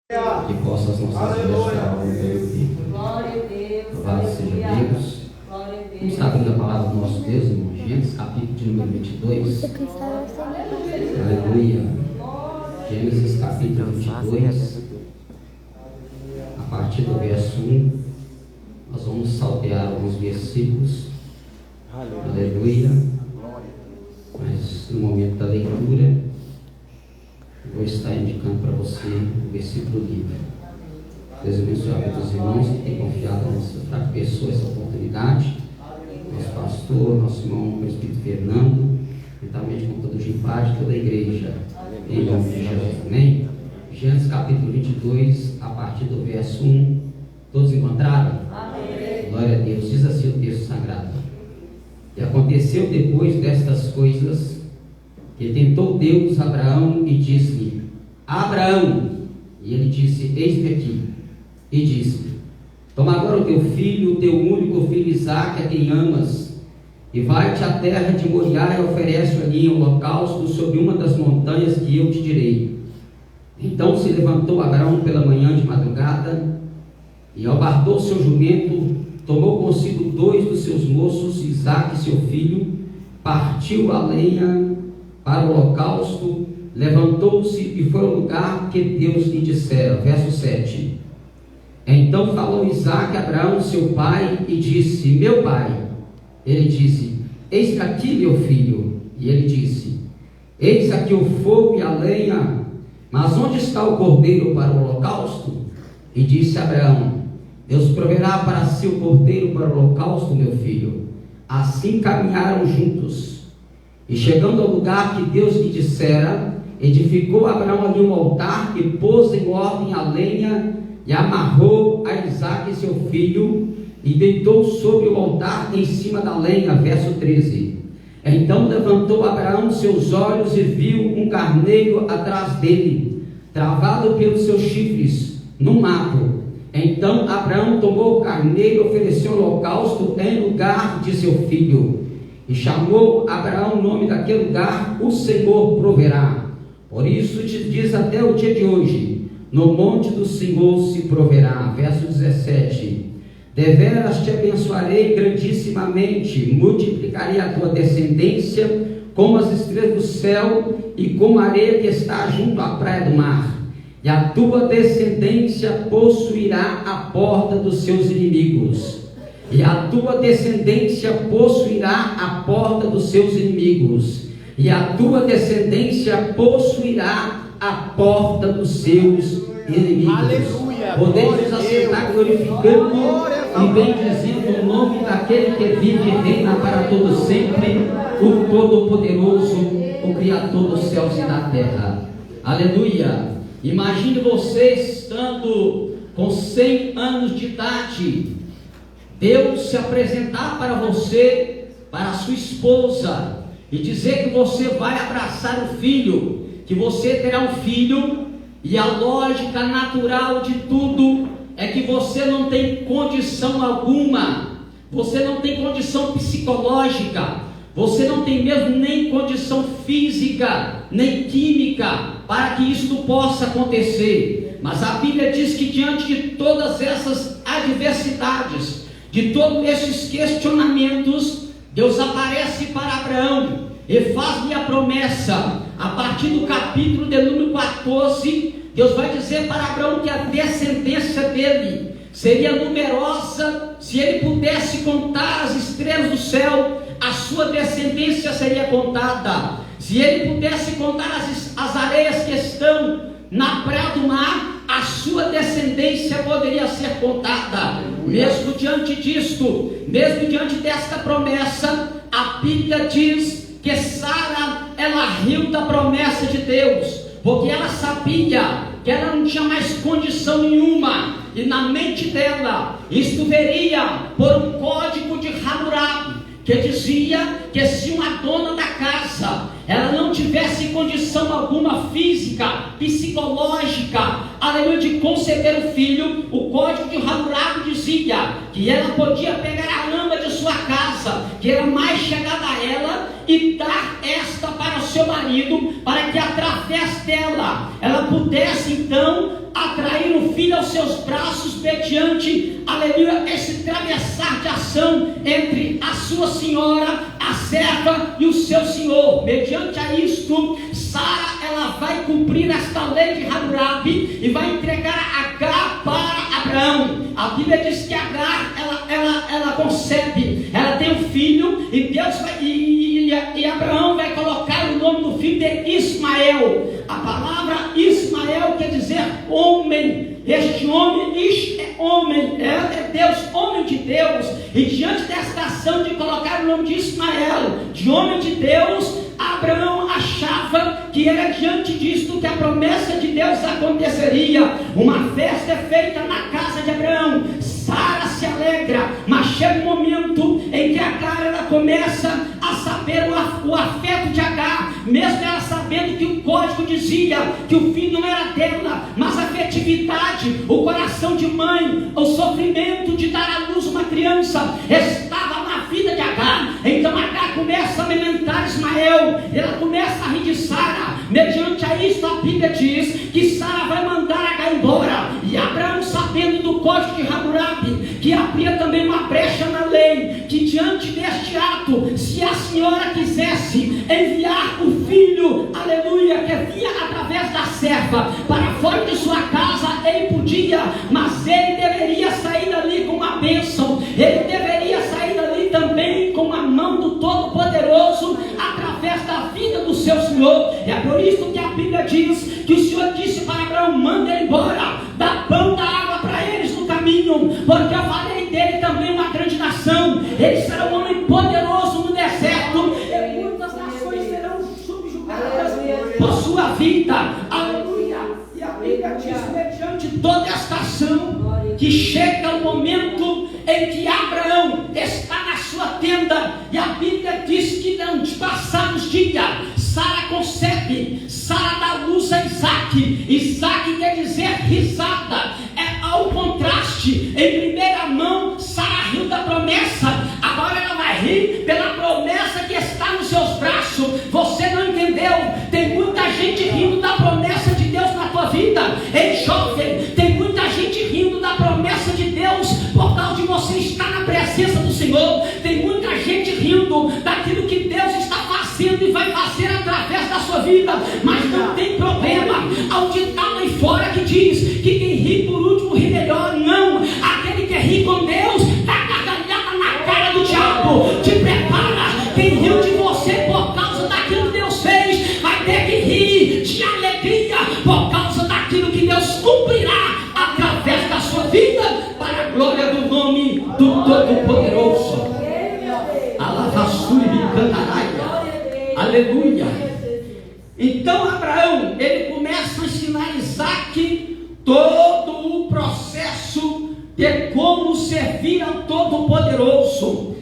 Que possa as nossas vidas estar ao teu. Glória a Deus. Louvado seja Deus. Vamos estar abrindo a palavra do nosso Deus, irmão. Gênesis capítulo de número 22. Aleluia. Gênesis capítulo 22. A partir do verso 1, nós vamos saltear alguns versículos. Aleluia. Mas no momento da leitura, vou estar indicando para você o versículo livre. Deus abençoe a vida dos irmãos que têm confiado a nossa fraca pessoa essa oportunidade. Nosso pastor, nosso irmão presbítero Fernando, juntamente com todo o Gimpade, toda a igreja, em nome de Jesus. Amém? Gênesis capítulo 22, a partir do verso 1. Todos encontraram? Amém. Glória a Deus. Diz assim o texto sagrado: E aconteceu depois destas coisas que tentou Deus Abraão e disse-lhe: Abraão. E ele disse: Eis-me aqui. E disse: Toma agora o teu filho, o teu único filho Isaque, a quem amas, e vai-te à terra de Moriá e oferece ali um holocausto sobre uma das montanhas que eu te direi. Então se levantou Abraão pela manhã de madrugada, e albardou seu jumento, tomou consigo 2 dos seus moços, Isaque seu filho, partiu a lenha para o holocausto, levantou-se e foi ao lugar que Deus lhe dissera. Verso 7. Então falou Isaque a Abraão seu pai e disse: Meu pai. Ele disse: Eis aqui meu filho. E ele disse: Eis aqui o fogo e a lenha, mas onde está o cordeiro para o holocausto? E disse Abraão: Deus proverá para si o cordeiro para o holocausto, meu filho. Assim caminharam juntos. E chegando ao lugar que Deus lhe dissera, edificou Abraão ali um altar e pôs em ordem a lenha e amarrou a Isaque seu filho e deitou sobre o altar em cima da lenha. Verso 13. Então levantou Abraão seus olhos e viu um carneiro atrás dele, travado pelos seus chifres, no mato. Então Abraão tomou o carneiro e ofereceu holocausto em lugar de seu filho. E chamou Abraão o nome daquele lugar: O Senhor proverá. Por isso te diz até o dia de hoje: No monte do Senhor se proverá. Verso 17. Deveras te abençoarei grandissimamente, multiplicarei a tua descendência como as estrelas do céu e como a areia que está junto à praia do mar. E a tua descendência possuirá a porta dos seus inimigos. E a tua descendência possuirá a porta dos seus inimigos. E a tua descendência possuirá a porta dos seus inimigos. Aleluia! Podemos assentar glorificando e bendizendo o nome daquele que vive e reina para todo sempre, o Todo-Poderoso, o Criador dos céus e da terra. Aleluia! Imagine você estando com 100 anos de idade, Deus se apresentar para você, para a sua esposa, e dizer que você vai abraçar o filho, que você terá um filho, e a lógica natural de tudo é que você não tem condição alguma, você não tem condição psicológica, você não tem mesmo nem condição física, nem química, para que isto possa acontecer. Mas a Bíblia diz que diante de todas essas adversidades, de todos esses questionamentos, Deus aparece para Abraão e faz-lhe a promessa. A partir do capítulo de número 14, Deus vai dizer para Abraão que a descendência dele seria numerosa. Se ele pudesse contar as estrelas do céu, a sua descendência seria contada. Se ele pudesse contar as areias que estão na praia do mar, a sua descendência poderia ser contada. Mesmo diante disto, mesmo diante desta promessa, a Bíblia diz que Sara, ela riu da promessa de Deus, porque ela sabia que ela não tinha mais condição nenhuma, e na mente dela isto veria por um código de Hammurabi, que dizia que se uma dona da casa ela não tivesse condição alguma física, psicológica, além de conceber o filho, o código de Hammurabi dizia que ela podia pegar a ama de sua casa, que era mais chegada a ela, e dar esta para o seu marido, para que através dela ela pudesse então atrair seus braços mediante, aleluia, esse travessar de ação entre a sua senhora, a serva e o seu senhor. Mediante a isto, Sara, ela vai cumprir esta lei de Hammurabi e vai entregar Agar para Abraão. A Bíblia diz que Agar, ela concebe, ela tem um filho, e Deus vai, e Abraão vai colocar o nome do filho de Ismael. A palavra Ismael quer dizer homem. Este homem, Ish é homem, é Deus, homem de Deus. E diante desta ação de colocar o nome de Ismael, de homem de Deus, Abraão achava que era diante disto que a promessa de Deus aconteceria. Uma festa é feita na casa de Abraão. Sara se alegra, mas chega um momento em que Agar, ela começa a saber o afeto de Agar, mesmo ela sabendo que o código dizia que o filho não era dela, mas a afetividade, o coração de mãe, o sofrimento de dar à luz uma criança estava na vida de Agar. Então Agar começa a alimentar Ismael, ela começa a rir de Sara. Mediante a isso, a Bíblia diz que Sara vai mandar Agar embora, e Abraão, sabendo do código de Hammurabi, que abria também uma brecha na lei, que diante deste ato, se a senhora quisesse enviar o filho, aleluia, que vinha através da serva para fora de sua casa, ele podia, mas ele deveria sair dali com uma bênção, ele deveria sair dali também com a mão do Todo-Poderoso, através da vida do seu Senhor. É por isso que a Bíblia diz que o Senhor disse para Abraão: manda ele embora, dá pão, dá água para eles no caminho, porque eu farei dele também uma grande nação. Ele será um homem poderoso no deserto, e muitas nações serão subjugadas por sua vida. Aleluia. E a Bíblia diz, mediante toda esta ação, que chega o momento em que Abraão está na sua tenda, e a Bíblia diz que passados dias, Sara concebe, Sara dá luz a Isaac. Isaac quer dizer risada, é ao contraste. Em primeira mão, Sara riu da promessa, agora ela vai rir pela promessa que está nos seus braços. Você não entendeu? Tem muita gente rindo da promessa de Deus na tua vida. Ei, jovem, tem muita gente rindo da promessa de Deus por causa de você estar na presença do Senhor. Tem muita gente rindo daquilo que Deus está fazendo e vai fazer através da sua vida, mas não tem problema. Ao ditado lá fora que diz que quem ri por último ri melhor. Não, aquele que ri com Deus dá gargalhada na cara do diabo. Te prepara, quem riu de você por causa daquilo que Deus fez, vai ter que rir de alegria por causa daquilo que Deus cumprirá através da sua vida, para a glória do nome do Todo-Poderoso. Aleluia. Então Abraão, ele começa a ensinar Isaac todo o processo de como servir ao Todo-Poderoso.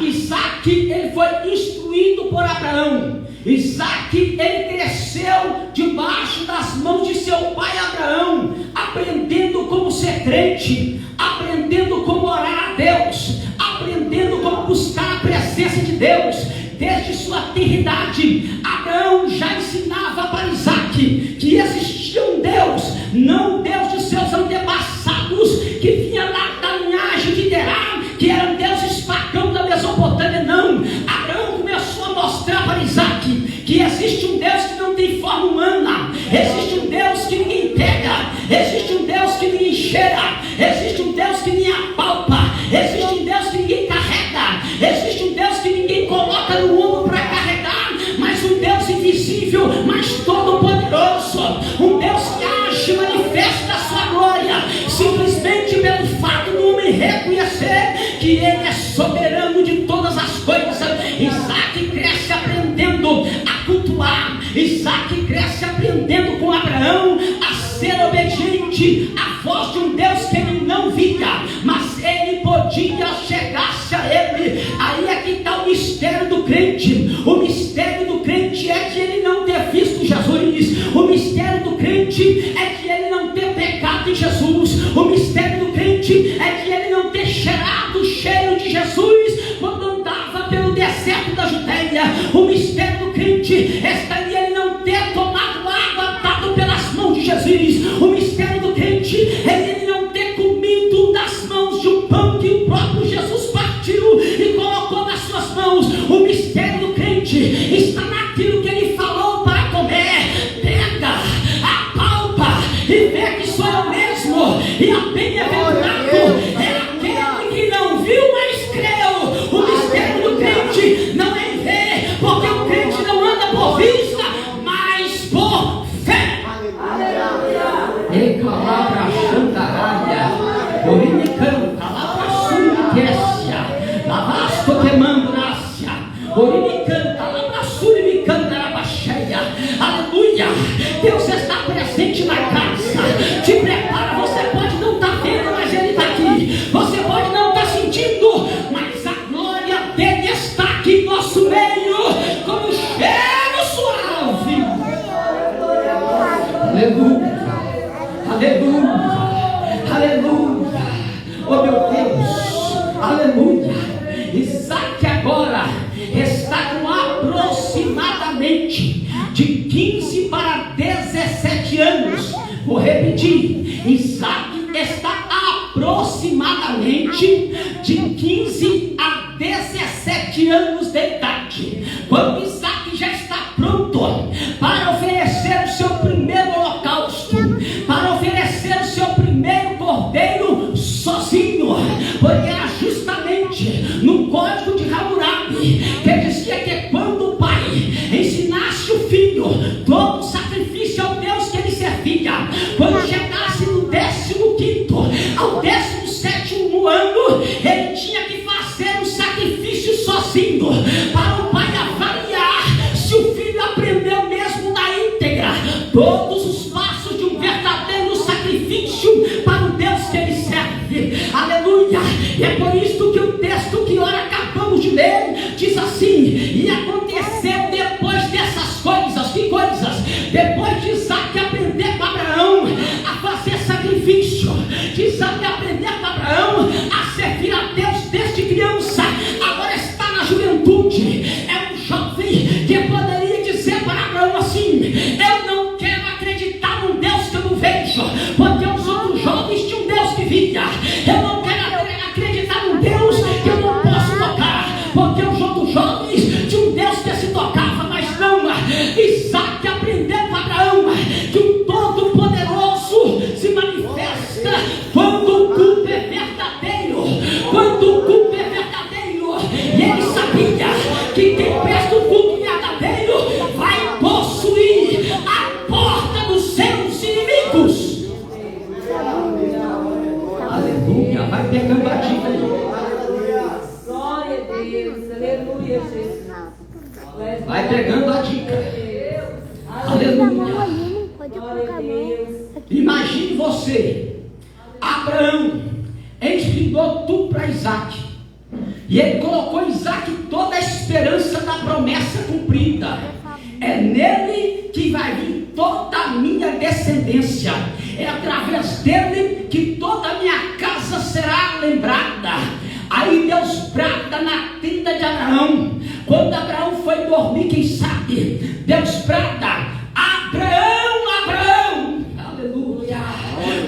Isaac, ele foi instruído por Abraão. Isaac, ele cresceu debaixo das mãos de seu pai Abraão, aprendendo como ser crente, aprendendo como orar a Deus, aprendendo como buscar a presença de Deus. Desde sua tenridade, Abraão já ensinava para Isaac que existia um Deus, não o Deus de seus antepassados, que vinha lá da linhagem de Terá, que era um Deus espacão da Mesopotâmia. Não, Abraão começou a mostrar para Isaac que existe um Deus que não tem forma humana, existe um Deus que ninguém pega, existe um Deus que ninguém cheira, existe um Deus que ninguém apalpa, existe um Deus que ninguém carrega, existe um Deus que ninguém coloca no ombro para carregar, mas um Deus invisível, mas todo-poderoso, um Deus que age e manifesta a sua glória, simplesmente pelo fato do homem reconhecer que Ele é soberano de todas as coisas. Isaac cresce aprendendo a cultuar, Isaac cresce aprendendo com Abraão a ser obediente à voz de um Deus que ele não via, mas ele podia chegar-se a ele. Aí é que está o mistério do crente. O mistério do crente é que ele não ter visto Jesus. O mistério do crente é que ele não ter pecado em Jesus. O mistério do crente é que ele não ter cheirado o cheiro de Jesus quando andava pelo deserto da Judéia. O mistério do crente está em ele não ter tomado água dada pelas mãos de Jesus. O mistério do crente é ele não sou eu mesmo, e a bem-aventurado é aquele que não viu, mas creu. O mistério do crente não é em ver, porque o crente não anda por vista, mas por fé. E palavra xandaralha, orimicão, palavra suriquécia, lavasto queimando nácia, orimicanta, palavra surimicanta, arabaxeia. Aleluia! Deus está presente na casa. Te prepara, você pode não estar vendo, mas Ele está aqui. Você pode não estar sentindo, mas a glória dele está aqui em nosso meio, como cheiro suave. Aleluia! Aleluia! Aleluia! Oh meu Deus! Aleluia! Isaac agora está com aproximadamente de 15 para 17 anos. Vou repetir: Isaac está aproximadamente de 15 a 17 anos de idade. Quando Isaac já está pronto para oferecer o seu primeiro holocausto, para oferecer o seu primeiro cordeiro sozinho, porque era justamente no código de Hammurabi que dizia que quando o pai ensinasse o filho todo o sacrifício ao Deus que ele servia, quando chegasse no 15º ao 17º ano, ele tinha que fazer um sacrifício sozinho, para o pai avaliar se o filho aprendeu mesmo na íntegra todos os passos de um verdadeiro sacrifício para o Deus que ele serve. Aleluia! E é por isso que o texto que ora acabamos de ler diz assim: e aconteceu depois dessas coisas. Que coisas? Depois de Isaac aprender com Abraão a fazer sacrifício, de Isaac aprender com Abraão a servir a Deus desde criança, agora está na juventude. É um jovem que poderia dizer para Abraão assim: eu não quero acreditar num Deus que eu não vejo, porque os outros jovens tinham um Deus que via. Eu não quero acreditar num Deus que eu não posso tocar, porque os outros jovens tinham um Deus que se tocava, mas não. Isaac aprendeu com Abraão que o Todo-Poderoso se manifesta quando o culto é verdadeiro. Quando o culto é verdadeiro, e ele sabia que quem presta o culto verdadeiro vai possuir a porta dos seus inimigos. Aleluia! Vai pegando a dica aí. Glória a Deus, aleluia, Jesus. Vai pegando a dica. Aleluia! Imagine você, Abraão ensinou tudo para Isaac, e ele colocou Isaac toda a esperança da promessa cumprida. É nele que vai vir toda a minha descendência, é através dele que toda a minha casa será lembrada. Aí Deus brada na tenda de Abraão. Quando Abraão foi dormir, quem sabe, Deus brada: Abraão, Abraão. Aleluia!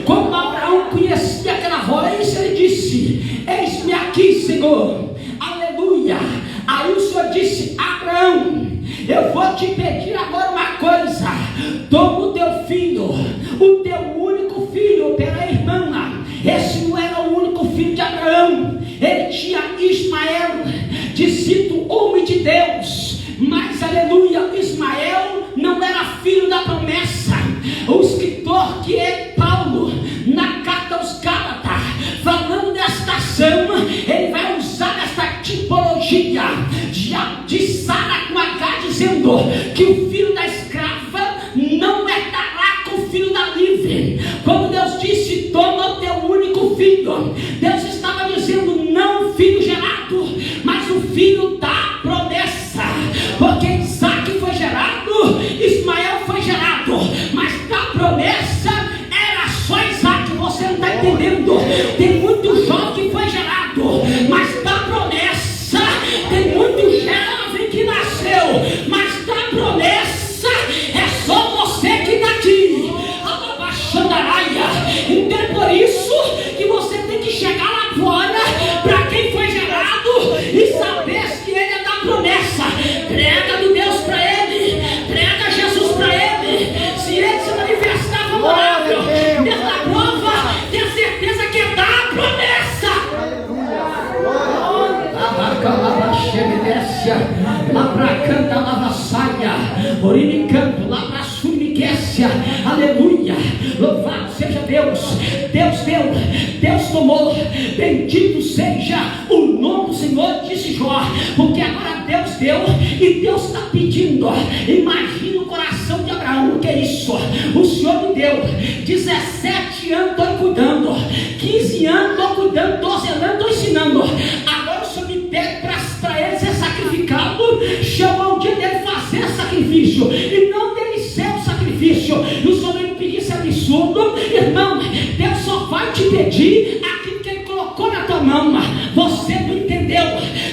Como Abraão conhecia aquela voz, ele disse: eis-me aqui, Senhor. Aleluia! Aí o Senhor disse: Abraão, eu vou te pedir agora uma coisa. Toma o teu filho, o teu único filho. Peraí, irmã, esse não era o único filho de Abraão. Ele tinha Ismael, discípulo homem de Deus, mas aleluia, Ismael não era filho da promessa. O escritor que é Paulo, na carta aos Gálatas, falando desta ação, ele vai usar essa tipologia de Sara com H, dizendo que o filho da escrava não herdará com o filho da livre. Quando Deus disse: toma o teu único filho, Deus estava dizendo não o filho gerado, mas o filho da promessa. Porque Isaac foi gerado, Ismael foi gerado, mas da promessa era só Isaac. Você não está entendendo? Tem muito jovem que foi gerado, mas da promessa tem muito jovem que nasceu, mas da promessa é só você que está aqui. Então é por isso que você tem que chegar lá fora, para quem foi gerado, e saber que ele é da promessa. Prega do Deus para ele, prega Jesus para ele. Se ele se manifestar favorável, existência. Aleluia, louvado seja Deus. Deus deu, Deus tomou, bendito seja o nome do Senhor, disse Jó, porque agora Deus deu e Deus está pedindo. Imagina o coração de Abraão. O que é isso? O Senhor me deu 17 anos, estou cuidando, 15 anos estou cuidando, estou zelando, estou ensinando. Agora o Senhor me pede para ele ser sacrificado. Chamou o dia dele fazer sacrifício e não dele ser o sacrifício. E o Senhor me pedir esse absurdo. Irmão, Deus só vai te pedir aquilo que ele colocou na tua mão. Você não entendeu.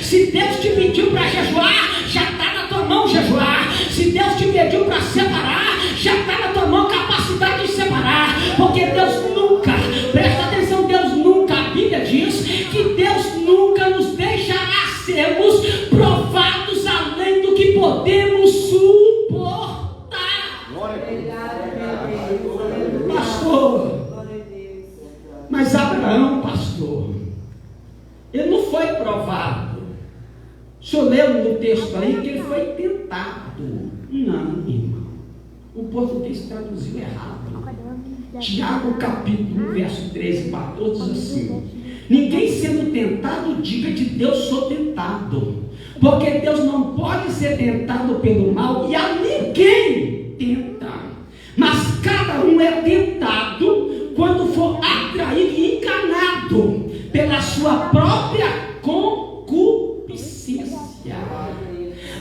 Se Deus te pediu para jejuar, já está na tua mão jejuar. Se Deus te pediu para separar, já está na tua mão capacidade de separar. Porque Deus nunca, presta atenção, Deus nunca, a Bíblia diz que Deus nunca nos deixará sermos provados além do que podemos suportar. Pastor, mas Abraão, pastor, ele não foi provado. O senhor leu no texto aí que ele foi tentado. Não, irmão, o português traduziu errado. Tiago capítulo 1, verso 13 e 14 diz assim: ninguém sendo tentado diga de Deus sou tentado, porque Deus não pode ser tentado pelo mal, e a ninguém tenta, mas cada um é tentado quando for atraído e enganado pela sua própria concupiscência.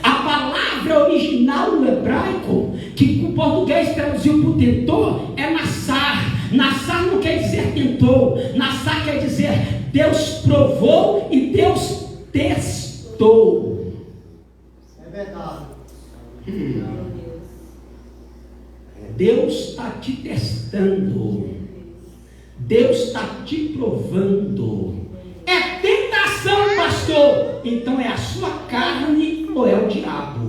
A palavra original no hebraico, que o português traduziu por tentor, é nassar. Nassar não quer dizer tentou. Nassar quer dizer Deus provou e Deus testou. É verdade. Deus está te testando. Deus está te provando. É tentação, pastor. Então é a sua carne ou é o diabo?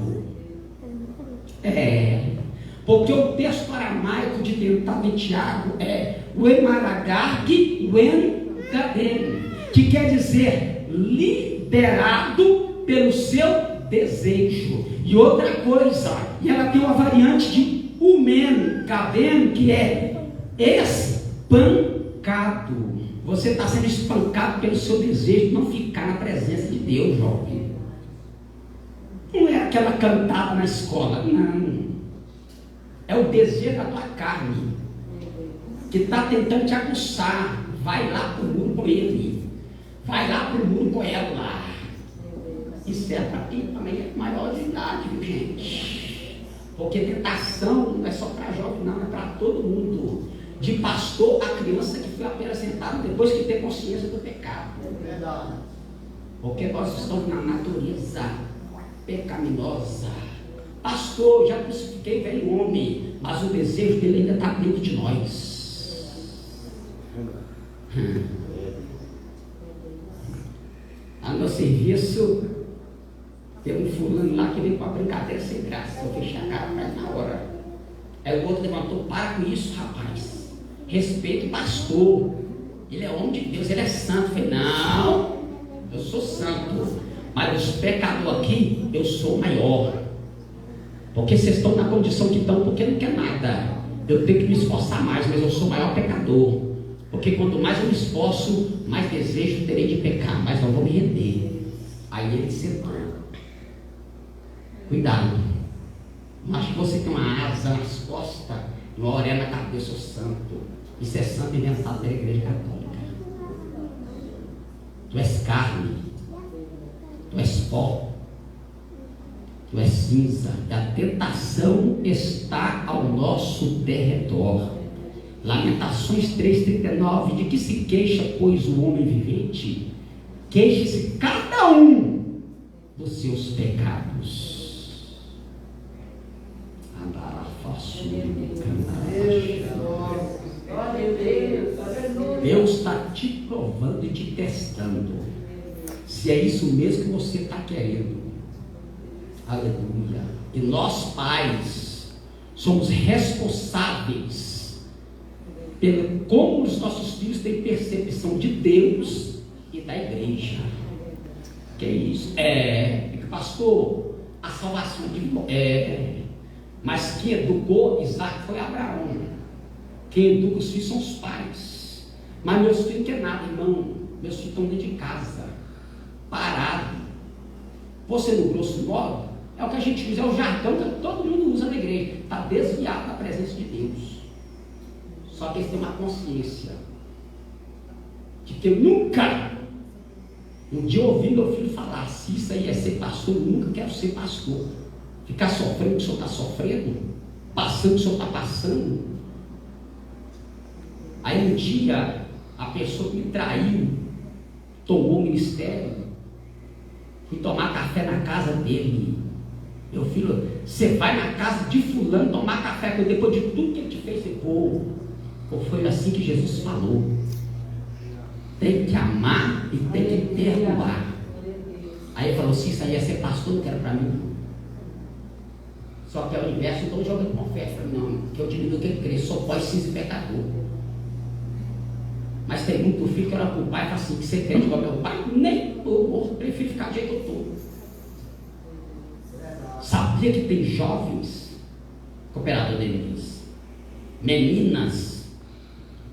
Porque o texto aramaico de tentado em Tiago é Uemaragarg Uengadem, que quer dizer liderado pelo seu desejo. E outra coisa, e ela tem uma variante de Umen Gadem, que é espancado. Você está sendo espancado pelo seu desejo de não ficar na presença de Deus, jovem. Não é aquela cantada na escola, não. É o desejo da tua carne que está tentando te aguçar. Vai lá para o muro com ele, vai lá para o muro com ela. Isso é para quem também é maior de idade, viu, gente? Porque tentação não é só para jovem, não, é para todo mundo. De pastor a criança que foi apresentada depois que tem consciência do pecado. Verdade. Porque nós estamos na natureza pecaminosa. Pastor, já crucifiquei velho homem, mas o desejo dele ainda está dentro de nós. A meu serviço, tem um fulano lá que veio com a brincadeira sem graça. Eu fechei a cara, mas na hora. Aí o outro levantou: para com isso, rapaz. Respeite o pastor. Ele é homem de Deus, ele é santo. Eu falei: não, eu sou santo, mas os pecadores aqui, eu sou maior. Porque vocês estão na condição que estão porque não quer nada. Eu tenho que me esforçar mais, mas eu sou o maior pecador. Porque quanto mais eu me esforço, mais desejo terei de pecar, mas não vou me render. Aí ele sentou. Cuidado. Não acho que você tem uma asa nas costas e uma orelha na cabeça, eu sou santo. Isso é santo inventado pela igreja católica. Tu és carne, tu és pó, tu és cinza, e a tentação está ao nosso derredor. Lamentações 3,39: de que se queixa, pois, o homem vivente? Queixe-se cada um dos seus pecados. Deus está te provando e te testando, se é isso mesmo que você está querendo. Aleluia. E nós, pais, somos responsáveis pelo como os nossos filhos têm percepção de Deus e da igreja. Que é isso? Pastor, a salvação Mas quem educou Isaac foi Abraão. Quem educa os filhos são os pais. Mas meus filhos não querem nada, irmão. Meus filhos estão dentro de casa, parados. Você no grosso modo, é o que a gente usa, é o jargão que todo mundo usa na igreja. Está desviado da presença de Deus. Só que eles têm uma consciência de que eu nunca, um dia eu ouvi meu filho falar, se isso aí é ser pastor, eu nunca quero ser pastor. Ficar sofrendo o que o senhor está sofrendo, passando o que o senhor está passando. Aí um dia, a pessoa que me traiu, tomou o ministério, fui tomar café na casa dele. Meu filho, você vai na casa de fulano tomar café com ele, depois de tudo que ele te fez, você, foi assim que Jesus falou. Tem que amar e tem que perdoar. Aí ele falou, se isso aí é ser pastor, não quero para mim. Só que ao inverso, não estou jogando confesso para mim, não, que eu diminuo que ele cresce, sou pós-cinza e pecador. Mas tem muito filho que olha para o pai e fala assim, que você crente igual meu pai, nem eu prefiro ficar do jeito que eu estou. Sabia que tem jovens, cooperador Denise, meninas,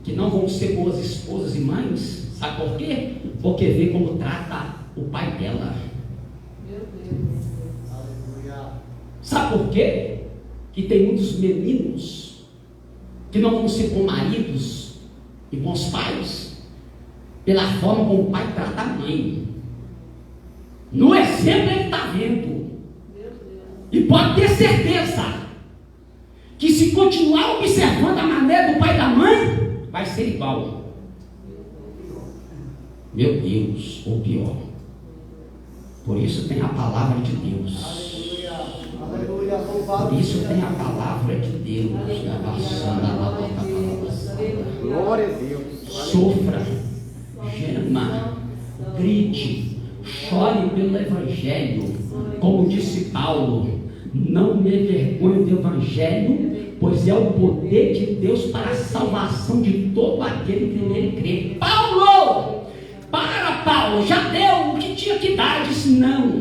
que não vão ser boas esposas e mães? Sabe por quê? Porque vê como trata o pai dela. Meu Deus. Sabe por quê? Que tem muitos meninos que não vão ser bons maridos e bons pais pela forma como o pai trata a mãe. No exemplo ele está vendo. E pode ter certeza que se continuar observando a maneira do pai e da mãe, vai ser igual. Meu Deus, ou pior. Por isso tem a palavra de Deus. Por isso tem a palavra de Deus. Glória a Deus. Sofra, gema, grite, chore pelo Evangelho. Como disse Paulo, não me envergonho do Evangelho, pois é o poder de Deus para a salvação de todo aquele que nele crê. Paulo, já deu o que tinha que dar. Eu disse, não,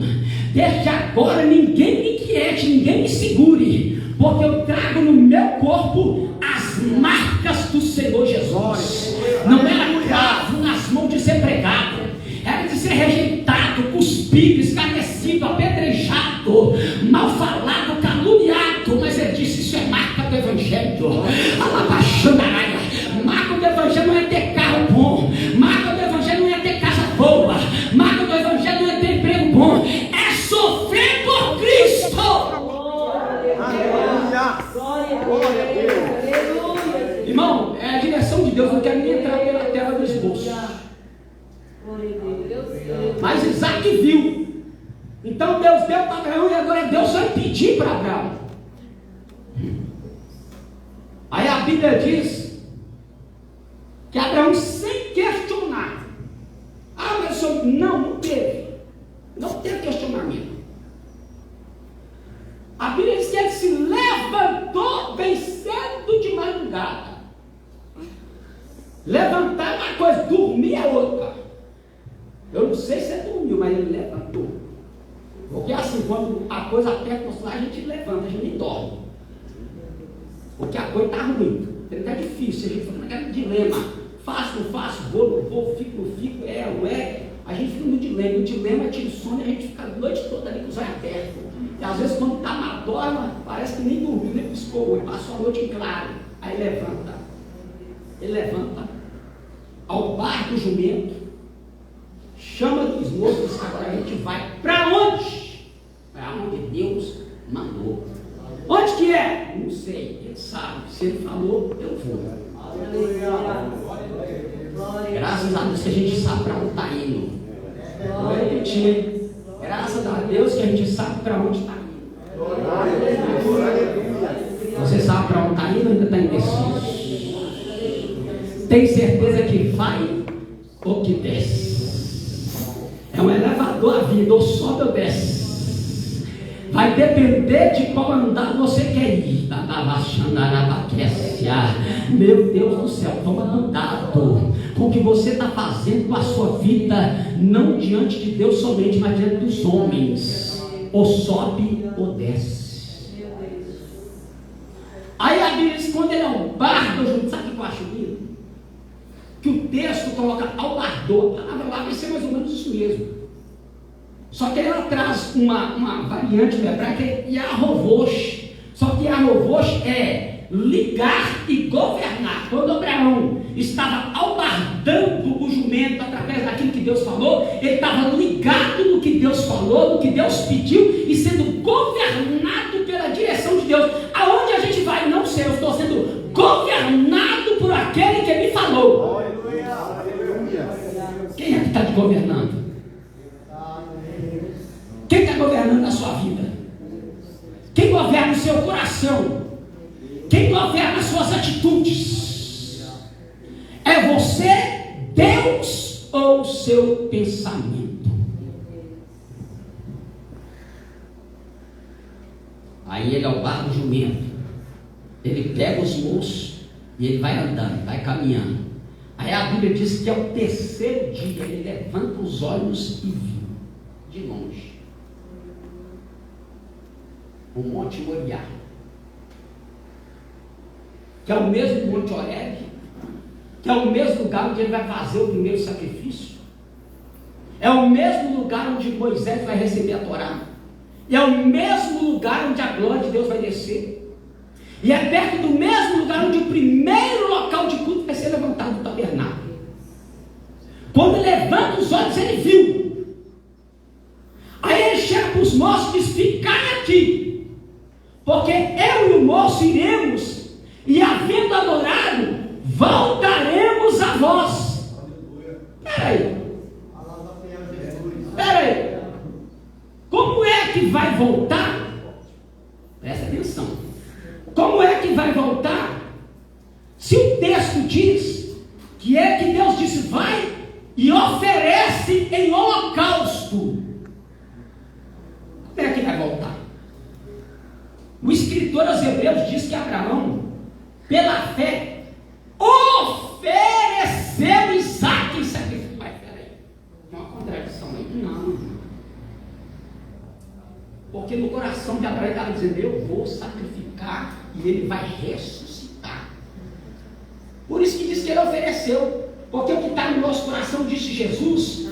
desde agora ninguém me inquiete, ninguém me segure, porque eu trago no meu corpo as marcas do Senhor Jesus. Não era cravo nas mãos de ser pregado, era de ser rejeitado, cuspido, escarnecido, apedrejado, mal falado, caluniado, mas ele disse, isso é marca do Evangelho. Alabaxandaraia. Marca do Evangelho não é ter carro bom, marca do Evangelho não é ter casa boa, marca do Evangelho não é ter emprego bom, é sofrer por Cristo. Glória a Deus. Aleluia. Irmão, é a direção de Deus, não quero nem entrar pela terra do esboço. Mas Isaac viu. Então Deus deu para Abraão e agora Deus vai pedir para Abraão. Aí a Bíblia diz que Abraão, sem questionar, mas senhor, não teve questionamento. A Bíblia diz que ele se levantou bem cedo de madrugada. Levantar é uma coisa, dormir é outra. Eu não sei se ele dormiu, mas ele levantou. Porque assim, quando a coisa aperta o celular, a gente levanta, a gente nem dorme. Porque a coisa está ruim, está difícil, a gente fica naquele dilema. Faço, não faço, vou, não vou, fico, não fico, não é. A gente fica no dilema, o dilema tira o sono e a gente fica a noite toda ali com os olhos abertos. E às vezes quando está na dorma, parece que nem dormiu, nem piscou, ele passou a noite em claro. Aí levanta. Ele levanta ao bar do jumento, chama dos moços, agora a gente vai para onde? Para onde Deus mandou. Onde que é? Não sei, ele sabe. Se ele falou, eu vou. Graças a Deus que a gente sabe para onde está indo. Vou repetir. Graças a Deus que a gente sabe para onde está indo. Você sabe para onde está indo ou ainda está indeciso? Tem certeza que vai ou que desce? É um elevador a vida, ou sobe ou desce. Vai depender de qual andar você quer ir. Meu Deus do céu, toma cuidado com o que você está fazendo com a sua vida, não diante de Deus somente, mas diante dos homens. Ou sobe ou desce. Aí a Bíblia diz que quando ele é um bardo junto, sabe o que eu acho lindo? Que o texto coloca albardor, a palavra lá vai ser mais ou menos isso mesmo. Só que ela traz uma variante do hebraico que é Yahovosh. Só que Yahovosh é ligar e governar. Quando Abraão estava albardando o jumento através daquilo que Deus falou, ele estava ligado no que Deus falou, no que Deus pediu e sendo governado pela direção de Deus. Aonde a gente vai? Não sei, eu estou sendo governado por aquele que me falou. Quem é que está te governando? Quem está governando a sua vida? Quem governa o seu coração? Quem governa as suas atitudes? É você, Deus ou o seu pensamento? Aí ele albarda o jumento, ele pega os moços e ele vai andando, vai caminhando. Aí a Bíblia diz que ao terceiro dia ele levanta os olhos e viu de longe o Monte Moriá, que é o mesmo Monte Horebe, que é o mesmo lugar onde ele vai fazer o primeiro sacrifício, é o mesmo lugar onde Moisés vai receber a Torá, e é o mesmo lugar onde a glória de Deus vai descer, e é perto do mesmo lugar onde o primeiro local de culto vai ser levantado, o tabernáculo. Quando ele levanta os olhos, ele viu. Aí ele chega para os moços e diz: ficai aqui, porque eu e o moço iremos, e havendo adorado, voltaremos a vós. Espera aí, como é que vai voltar? Presta atenção. Como é que vai voltar? Se o texto diz que é que Deus disse: vai e oferece em holocausto, como é que vai voltar? O escritor aos Hebreus diz que Abraão, pela fé, ofereceu Isaque em sacrifício. Mas peraí, tem uma contradição aí? Não. Porque no coração de Abraão estava dizendo: eu vou sacrificar e ele vai ressuscitar. Por isso que diz que ele ofereceu. Porque o que está no nosso coração, disse Jesus,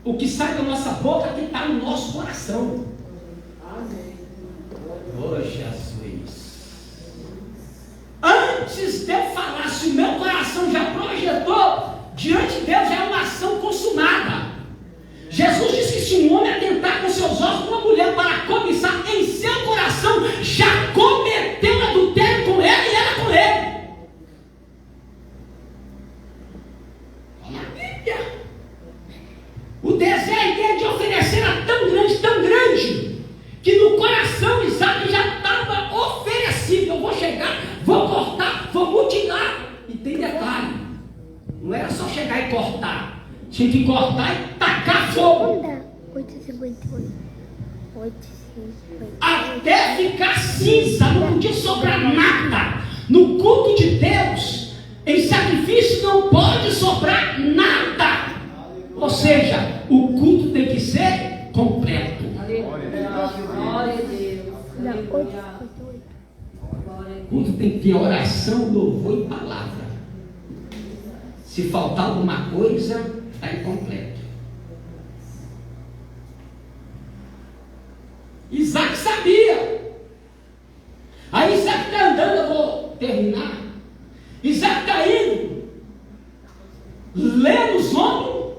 o que sai da nossa boca é que está no nosso coração. Amém. Oh, Jesus. Antes de eu falar, se o meu coração já projetou, diante de Deus já é uma ação consumada. Jesus disse que se um homem atentar com seus olhos uma mulher para cobiçar em seu coração, já cometeu adultério com ela e ela com ele. Olha a Bíblia. O desejo dele de oferecer era tão grande, que no coração Isaac já estava oferecido. Eu vou chegar, vou cortar, vou mutilar. E tem detalhe, não era só chegar e cortar, tinha que cortar e tacar fogo. 8,58. Até ficar cinza, não podia sobrar nada. No culto de Deus, em sacrifício, não pode sobrar nada. Ou seja, o culto tem que ser completo. Glória a Deus. O culto tem que ter oração, louvor e palavra. Se faltar alguma coisa, está incompleto. Isaac sabia. Aí Isaac está andando, eu vou terminar. Isaac está indo, lendo os ombros,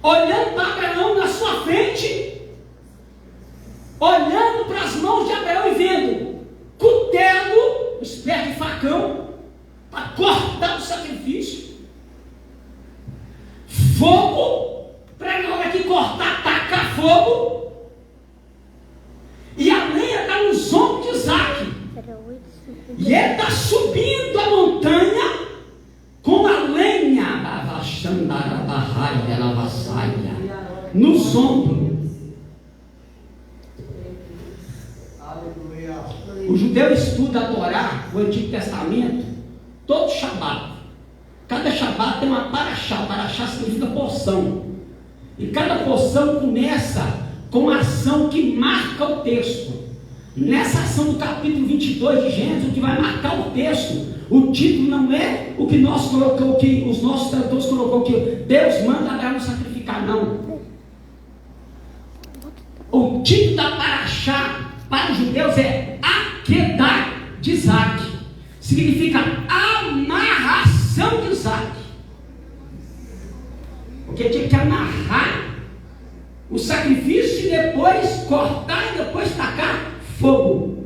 olhando para Abraão na sua frente, olhando para as mãos de Abraão e vendo cutelo, espécie de facão, para cortar o sacrifício, fogo, para na hora que cortar, tacar fogo, e a lenha está nos ombros de Isaac, e ele está subindo a montanha com a lenha nos ombros. O judeu estuda a Torá, o Antigo Testamento, todo Shabat. Cada Shabat tem uma paraxá. Paraxá significa porção. E cada porção começa com a ação que marca o texto. Nessa ação do capítulo 22 de Gênesis, o que vai marcar o texto, o título não é o que nós colocamos, que os nossos tradutores colocou que Deus manda Abraão sacrificar, não. O título da paraxá para os judeus é Akedah de Isaac, significa amarração de Isaac, porque tinha que amarrar o sacrifício e depois cortar e depois tacar fogo.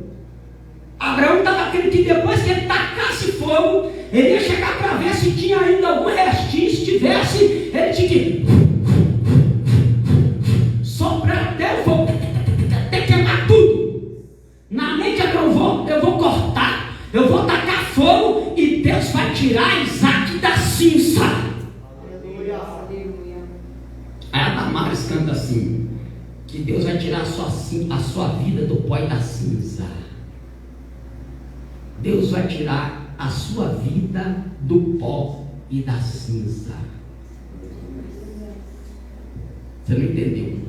Abraão estava querendo que depois que ele tacasse fogo, ele ia chegar para ver se tinha ainda algum restinho. Se tivesse, ele tinha que soprar até o fogo, até queimar tudo. Na mente de Abraão, eu vou cortar, eu vou tacar fogo e Deus vai tirar Isaac da cinza. Aí a Damares canta assim, que Deus vai tirar a sua vida do pó e da cinza. Deus vai tirar a sua vida do pó e da cinza. Você não entendeu?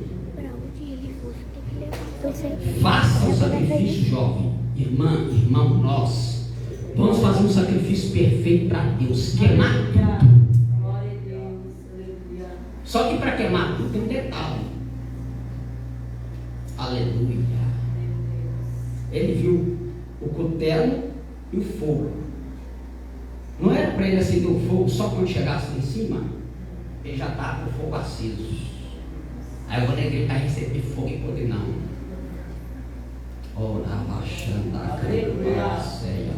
Faça um sacrifício, jovem, irmã, irmão, nós vamos fazer um sacrifício perfeito para Deus, queimar tudo. Só que para queimar tudo tem um detalhe. Aleluia. Ele viu o cutelo e o fogo. Não era para ele acender o fogo só quando chegasse lá em cima. Ele já estava com o fogo aceso. Aí eu vou na igreja para receber fogo e poder não. Ora, baixando a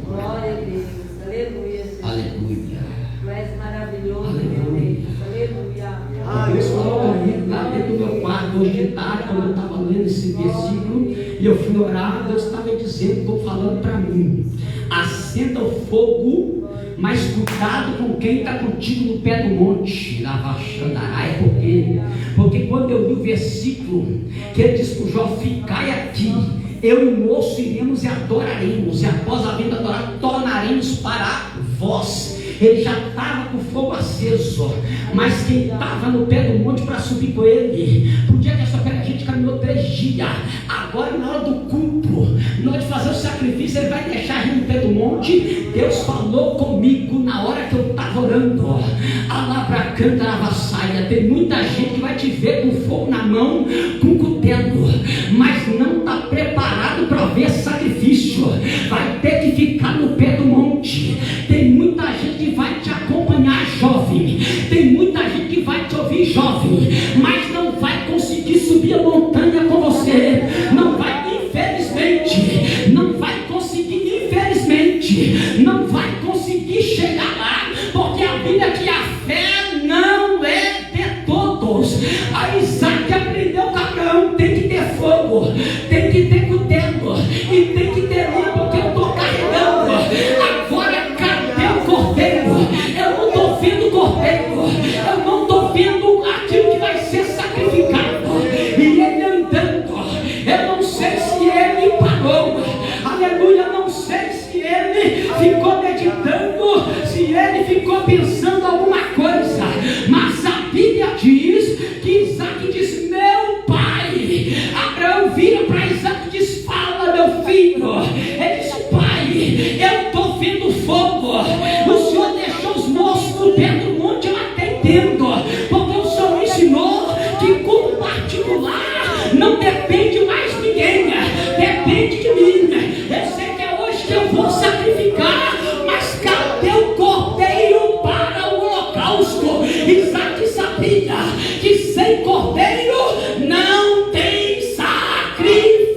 Glória a Deus. Aleluia. Aleluia. Tu és maravilhoso, Aleluia. meu Deus. Aleluia. Deus falou comigo lá dentro do meu quarto hoje de tarde, quando eu estava lendo esse versículo, e eu fui orar, Deus estava dizendo, estou falando para mim, acenda o fogo, mas cuidado com quem está contigo no pé do monte, Lavaxandarai, porque quando eu li o versículo, que ele diz para o Jó, ficai aqui, eu e o moço iremos e adoraremos, e após havendo adorado, tornaremos para vós. Ele já estava com o fogo aceso, mas quem estava no pé do monte para subir com ele, podia que essa a gente caminhou 3 dias, agora na hora do culto, na hora de fazer o sacrifício, ele vai deixar a gente no pé do monte. Deus falou comigo na hora que eu estava orando, Alabracanta Lavassaia, tem muita gente que vai te ver com fogo na mão, com cutelo, mas não está preparado para ver sacrifício, vai ter que ficar no pé do monte. Tem muita gente que vai te acompanhar, jovem, tem muita gente que vai te ouvir, jovem, mas não vai conseguir subir a montanha com você, não vai, infelizmente, não vai conseguir, infelizmente, não vai conseguir chegar lá, porque a Bíblia é que a fé não é de todos. A Isaac aprendeu com Abraão, tem que ter fogo, tem que ter cutelo e tem que ter linha, porque eu estou carregando. Agora cadê o cordeiro? Eu não estou vendo o cordeiro, eu não estou vendo aquilo que vai ser sacrificado, e ele andando, eu não sei se ele parou, aleluia, não sei se ele ficou meditando, se ele ficou pensando alguma coisa, mas a Bíblia diz que Isaac diz, meu pai. Abraão vira para Isaac e diz, fala meu filho. Ele diz, pai, eu estou vendo fogo, o Senhor deixou os moços no pé do monte, eu até entendo, porque o Senhor ensinou que culto particular não depende mais de ninguém, depende de mim. Eu sei que é hoje que eu vou sacrificar, mas cadê o cordeiro para o holocausto? Isaac sabia que sem cordeiro não tem sacrifício.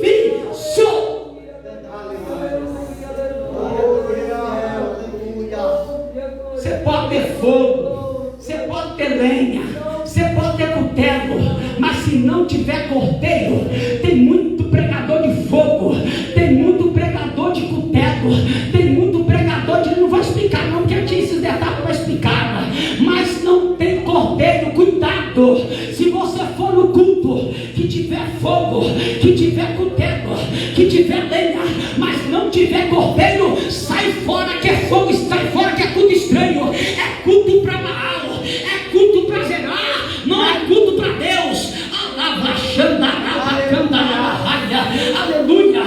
Você pode ter fogo, você pode ter lenha, você pode ter cutelo, mas se não tiver cordeiro, tem muito pregador de fogo, tem muito pregador de cutelo, tem muito pregador de, não vou explicar não, porque eu tinha esses detalhes para explicar, mas não tem cordeiro. Cuidado, se você for no culto que tiver fogo, que tiver cutelo, que tiver lenha, mas não tiver cordeiro, sai fora, que é fogo, sai fora, que é culto estranho, é culto para Baal, é culto para Zerá, não é culto para Deus. Aleluia,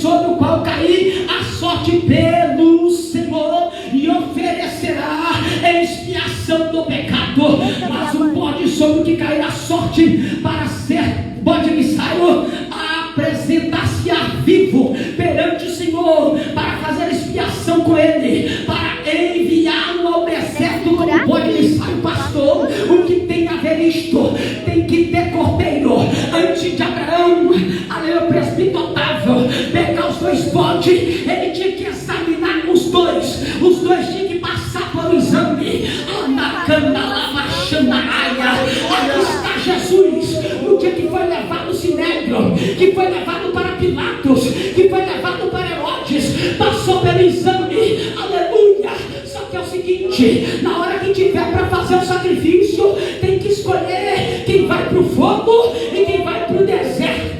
sobre o qual cair a sorte pelo Senhor, e oferecerá expiação do pecado. Mas o bode sobre o que cair a sorte para ser bode emissário, apresentar-se-á vivo perante o Senhor, para fazer expiação com ele, para enviá-lo ao deserto como bode emissário. Pastor, o que tem a ver isto? Tem que ter cordeiro antes de Abraão, aleluia, presbítero Otávio, pegar os dois bodes, ele tinha que examinar os dois tinham que passar por um exame. Aqui está Jesus, no dia que foi levado ao Sinédrio, que foi levado para Pilatos, que foi levado para Herodes, passou pelo exame, aleluia. Só que é o seguinte, na hora que tiver para fazer o sacrifício, tem que escolher quem vai para o fogo e quem vai para o deserto.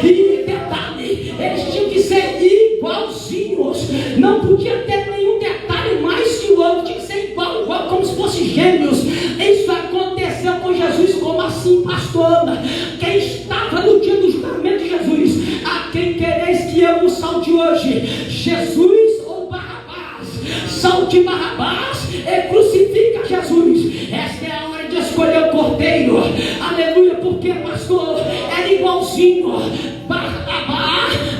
E detalhe, eles tinham que ser igualzinhos, não podia ter nenhum detalhe mais que o outro, tinha que ser igual, como se fossem gêmeos. Isso aconteceu com Jesus. Como assim, pastor? Quem estava no dia do julgamento de Jesus? A quem quereis que eu vos salte hoje? Jesus ou Barrabás? Salte Barrabás e crucifica Jesus. Esta é a hora de escolher o cordeiro, aleluia. Porque, pastor, era igualzinho.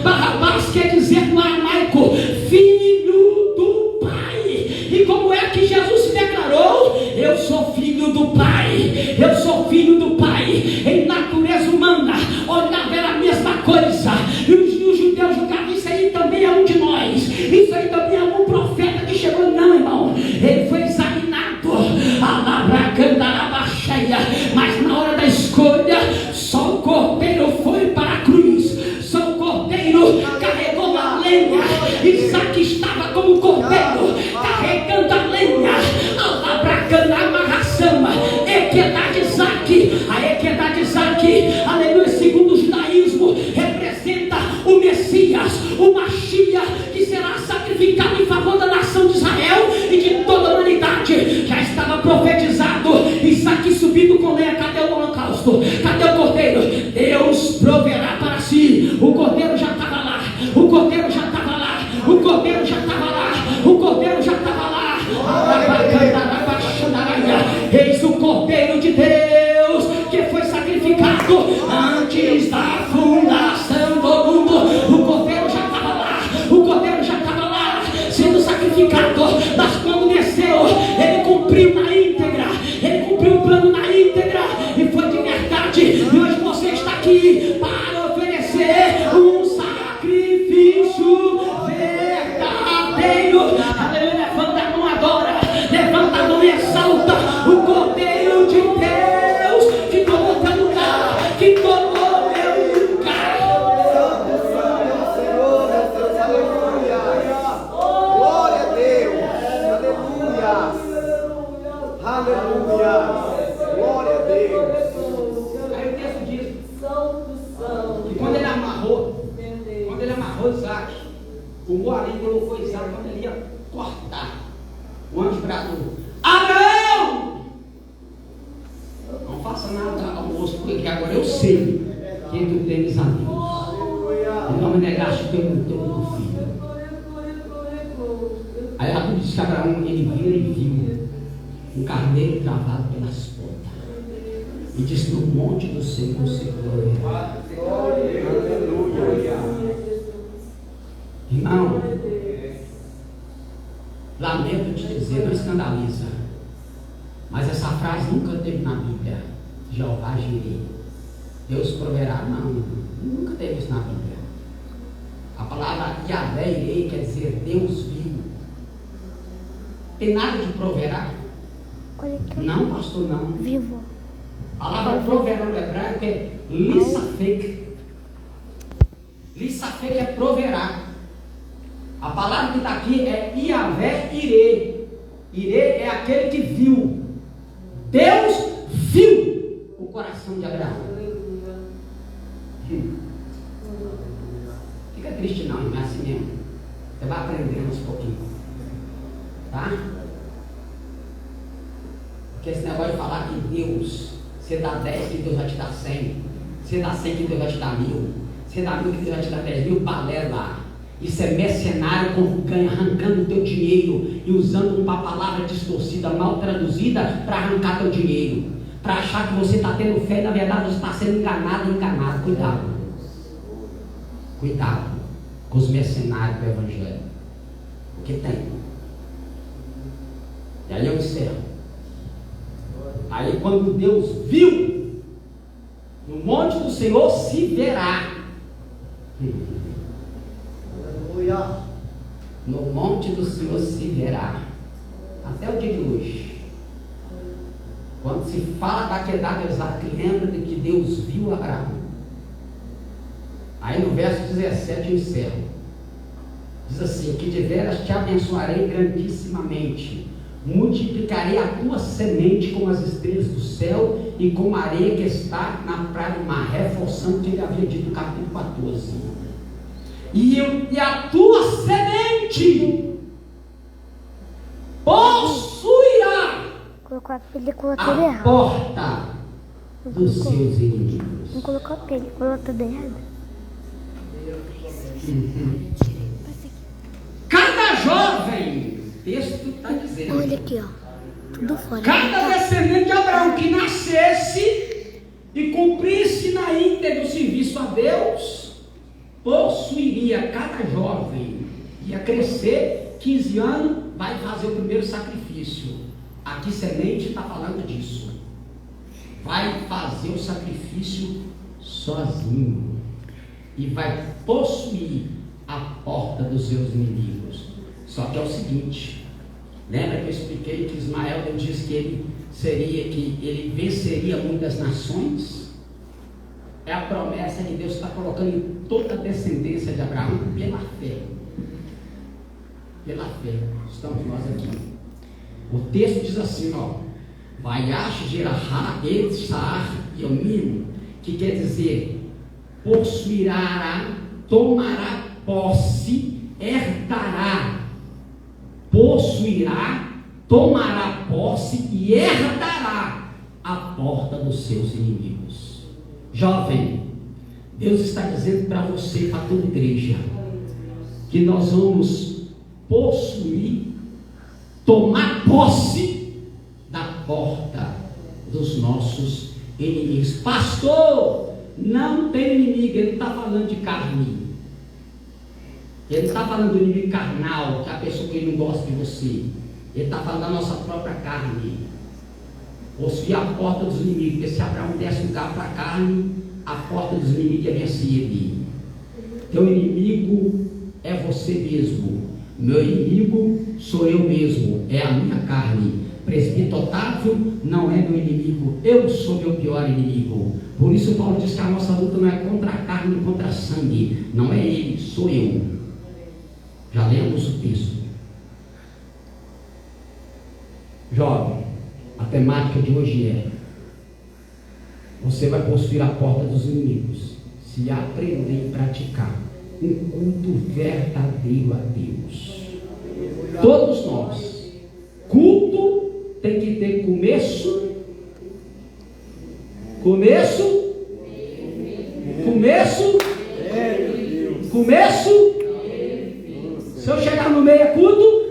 Barrabás quer dizer no aramaico filho do Pai. E como é que Jesus se declarou? Eu sou filho do Pai, eu sou filho do Pai. Em natureza humana, olhava era a mesma coisa, e os judeus julgavam: isso aí também é um de nós, isso aí também é um profeta que chegou. Não, irmão, ele foi examinado, mas na hora da escolha, só o cordeiro foi para a cruz, só o cordeiro carregou a lenha. Isaac estava como cordeiro, carregando a lenha. A equidade de Isaac, aleluia, segundo o judaísmo, representa o Messias, o Mashiach, que será sacrificado em favor da nação de Israel e de toda a humanidade. Já estava profetizado. Isaac subindo com lenha. Cadê o holocausto? Cadê o cordeiro? Deus proverá para si. O cordeiro já estava lá, o cordeiro já estava lá, o cordeiro já estava lá, o cordeiro já estava lá. Eis o cordeiro de Deus que foi sacrificado antes da fundação do mundo. O cordeiro já estava lá, o cordeiro já estava lá, sendo sacrificado. Mas quando desceu, ele cumpriu na íntegra, ele cumpriu o plano na íntegra, e foi de verdade. E hoje você está aqui para oferecer um sacrifício verdadeiro. Aleluia, levanta a mão agora, levanta a mão e exalta o Cordeiro de Deus que tomou teu lugar, que tomou meu lugar. Glória a Deus. Aleluia. Aleluia. Glória a Deus. Aí o texto diz que quando ele amarrou Isaac, o Moarim colocou Isaac. Quando ele ia cortar, o anjo bradou: Abraão! Não faça nada ao moço, porque agora eu sei que tu tens amigos, e não me negaste pelo teu filho. Aí a Bíblia diz que Abraão, ele viu um carneiro travado pelas pontas, e disse: no monte do Senhor se gloriará. Irmão, lamento te dizer, não escandaliza, mas essa frase nunca teve na Bíblia. Jeová Jireh, Deus proverá. Não, nunca teve isso na Bíblia. A palavra Yahvé Irei quer dizer Deus viu. Tem nada de proverá? Não, pastor, não. Vivo. A palavra proverá no hebraico é lissafek. Lissafek é proverá. A palavra que está aqui é Yahvé Irei. Irei é aquele que viu. Deus viu o coração de Abraão. Fica triste não, irmão, é assim mesmo. Você vai aprendendo aos pouquinhos. Tá? Porque esse negócio de falar que Deus, você dá 10 que Deus vai te dar 100, você dá 100 que Deus vai te dar 1000. Você dá mil que Deus vai te dar 10 mil, balela. Isso é mercenário arrancando o teu dinheiro e usando uma palavra distorcida, mal traduzida, para arrancar teu dinheiro. Para achar que você está tendo fé e na verdade você está sendo enganado. Cuidado. Cuidado com os mercenários do Evangelho. Porque tem. E aí eu encerro. Aí quando Deus viu, no monte do Senhor se verá. No monte do Senhor se verá. Até o dia de hoje. Quando se fala da queda de Isaac, lembra de que Deus viu Abraão. Aí no verso 17 eu encerro. Diz assim: que de veras te abençoarei grandissimamente, multiplicarei a tua semente como as estrelas do céu e como a areia que está na praia do mar, reforçando o que ele havia dito no capítulo 14. E a tua semente possuirá a porta dos seus inimigos. Não colocou ele, colocou tudo errado. Cada jovem, texto está dizendo, Olha aqui, ó. Tudo fora. cada descendente de Abraão que nascesse e cumprisse na íntegra o serviço a Deus, possuiria. Cada jovem ia crescer, 15 anos, vai fazer o primeiro sacrifício. Aqui semente está falando disso. Vai fazer o sacrifício sozinho e vai possuir a porta dos seus inimigos. Só que é o seguinte, lembra que eu expliquei que Ismael, Deus disse que ele venceria muitas nações? É a promessa que Deus está colocando em toda a descendência de Abraão pela fé. Pela fé. Estamos nós aqui. O texto diz assim, ó: Vaiash Jerahá Etzar Yomim, que quer dizer possuirá, tomará posse, herdará. Possuirá, tomará posse e herdará a porta dos seus inimigos. Jovem, Deus está dizendo para você, para toda igreja, que nós vamos possuir, tomar posse da porta dos nossos inimigos. Pastor, não tem inimigo. Ele não está falando de carne. Ele não está falando do inimigo carnal, que é a pessoa que não gosta de você. Ele está falando da nossa própria carne. Possuir a porta dos inimigos, porque se Abraão desse um carro para a carne, a porta dos inimigos ia vencer ele. Teu inimigo é você mesmo. Meu inimigo sou eu mesmo, é a minha carne. Presbítero Otávio não é meu inimigo, eu sou meu pior inimigo. Por isso Paulo diz que a nossa luta não é contra a carne, contra a sangue. Não é ele, sou eu. Já lemos o texto. Jovem, a temática de hoje é: você vai possuir a porta dos inimigos se aprender e praticar um culto verdadeiro a Deus. Todos nós. Culto tem que ter começo. Se eu chegar no meio é culto.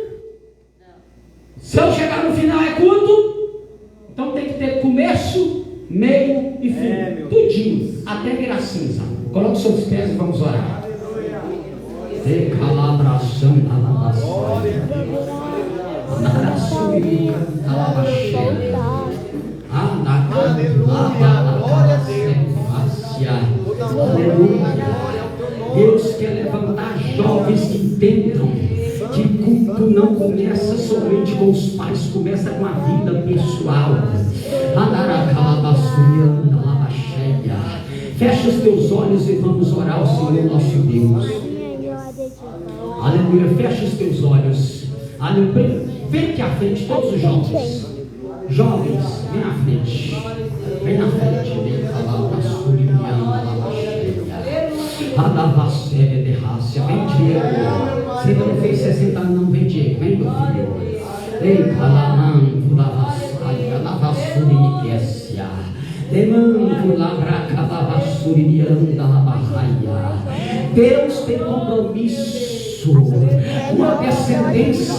Se eu chegar no final é culto. Então tem que ter começo, meio e fim. Tudinho, até virar cinza. Coloque seus pés e vamos orar. Deus quer levantar jovens que entendam que culto não começa somente com os pais, começa com a vida pessoal. Fecha os teus olhos e vamos orar ao Senhor nosso Deus. Aleluia, fecha os teus olhos. Aleluia. Vem aqui à frente, todos os jovens. Jovens, vem à frente. Vem à frente. Vem Diego. Você ainda não fez 60 anos, não. Vem Diego, vem meu filho. Ei, Deus tem compromisso, uma descendência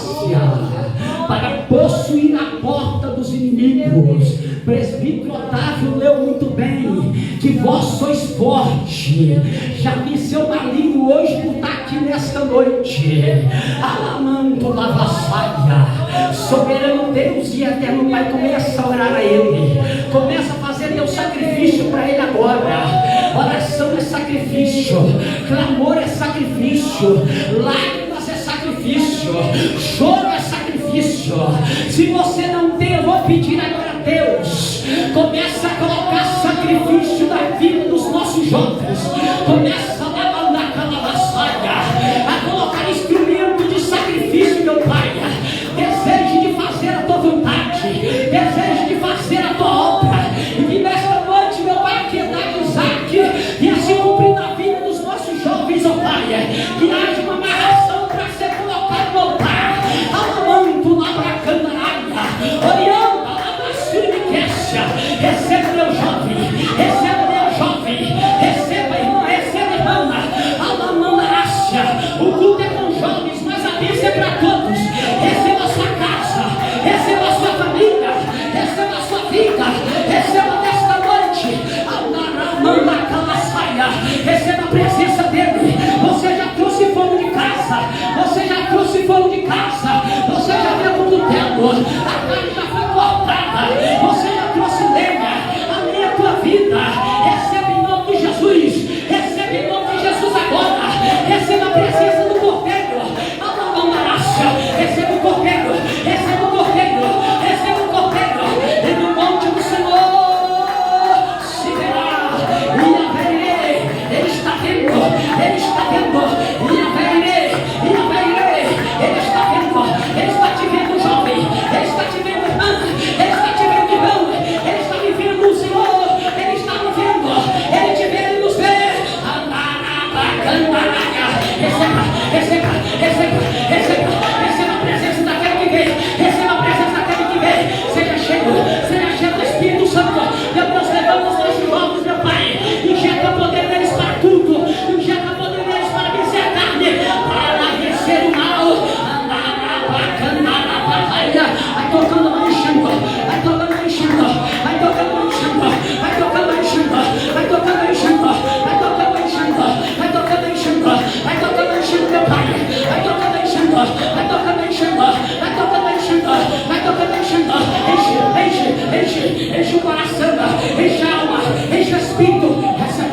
para possuir a porta dos inimigos. Presbítero Otávio leu muito bem que vós sois forte. Já vi seu maligno hoje por estar aqui nesta noite. Alamanto lavassaia. Soberano Deus e eterno Pai, começa a orar a Ele. Começa a fazer teu sacrifício para Ele agora. Oração é sacrifício, clamor é sacrifício, lágrimas é sacrifício, choro é sacrifício. Se você não tem, eu vou pedir agora a Deus. Começa a colocar sacrifício na vida dos nossos jovens. Começa a colocar instrumento de sacrifício, meu Pai. Desejo de fazer a tua vontade, desejo de fazer a tua obra. E que nesta noite, meu Pai, que dá Isaac e assim cumprir na vida dos nossos jovens, ó Pai, que haja uma amarração para ser colocado no altar. Alamanto na bracandaraia, orianda lá na suriquécia. Receba meu jovem, receba meu jovem, receba irmã, receba irmã. Alamandarácia, o culto é com jovens, mas a bênção é para todos. Receba a sua casa, receba a sua família, receba a sua vida, receba nesta noite. Receba a presença dele. Você já trouxe fogo de casa, você já trouxe fogo de casa, você já veio com o cutelo, a carne já foi cortada, você já trouxe lenha. Ali é a tua vida. Receba em nome de Jesus, receba em nome de Jesus agora. Receba a presença do Cordeiro. Receba o Cordeiro, receba o Cordeiro, receba o Cordeiro. E no monte do Senhor se verá. Ele está vendo, ele está vendo, ele está vendo, ele está te vendo, jovem, ele está te vendo, irmã, ele está te vendo, irmão, ele está me vendo, Senhor, ele está me vendo, ele te vê, ele nos vê. Receba a presença daquele que vem, receba a presença daquele que vem. Seja cheio do Espírito Santo. Meu Deus, levanta os nossos jovens, meu Pai, injeta poder neles para tudo, injeta poder neles para vencer a carne, para vencer o mal. Vai tocando, vai enchendo, vai tocando, vai enchendo, vai tocando, vai enchendo, vai tocando, vai enchendo, vai tocando, vai enchendo, vai tocando, vai enchendo, vai tocando, vai enchendo, vai tocando, vai enchendo, meu Pai, vai tocando, vai enchendo, vai tocando, vai enchendo, vai tocando, vai enchendo, vai tocando, vai enchendo. Enche o coração, enche a alma, enche o espírito. Recebe.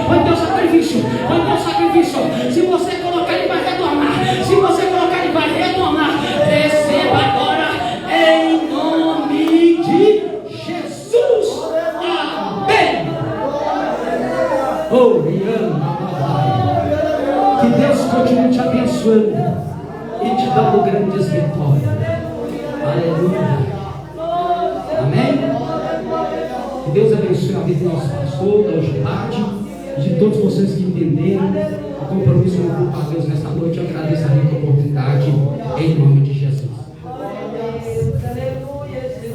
Põe teu sacrifício, põe teu sacrifício. Se você colocar, ele vai retornar. Se você colocar, ele vai retornar. Receba agora, em nome de Jesus. Amém. Que Deus continue te abençoando e te dando grandes vitórias. Aleluia. Amém? Que Deus abençoe a vida do nosso pastor, da Ojibade, de todos vocês que entenderam o compromisso com o culto a Deus nessa noite. Eu agradeço a rica oportunidade, em nome de Jesus.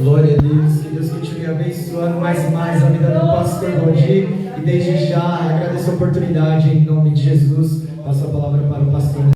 Glória a Deus. Que Deus continue abençoando mais a vida do pastor Valdir. E desde já agradeço a oportunidade, em nome de Jesus. Passo a palavra para o pastor.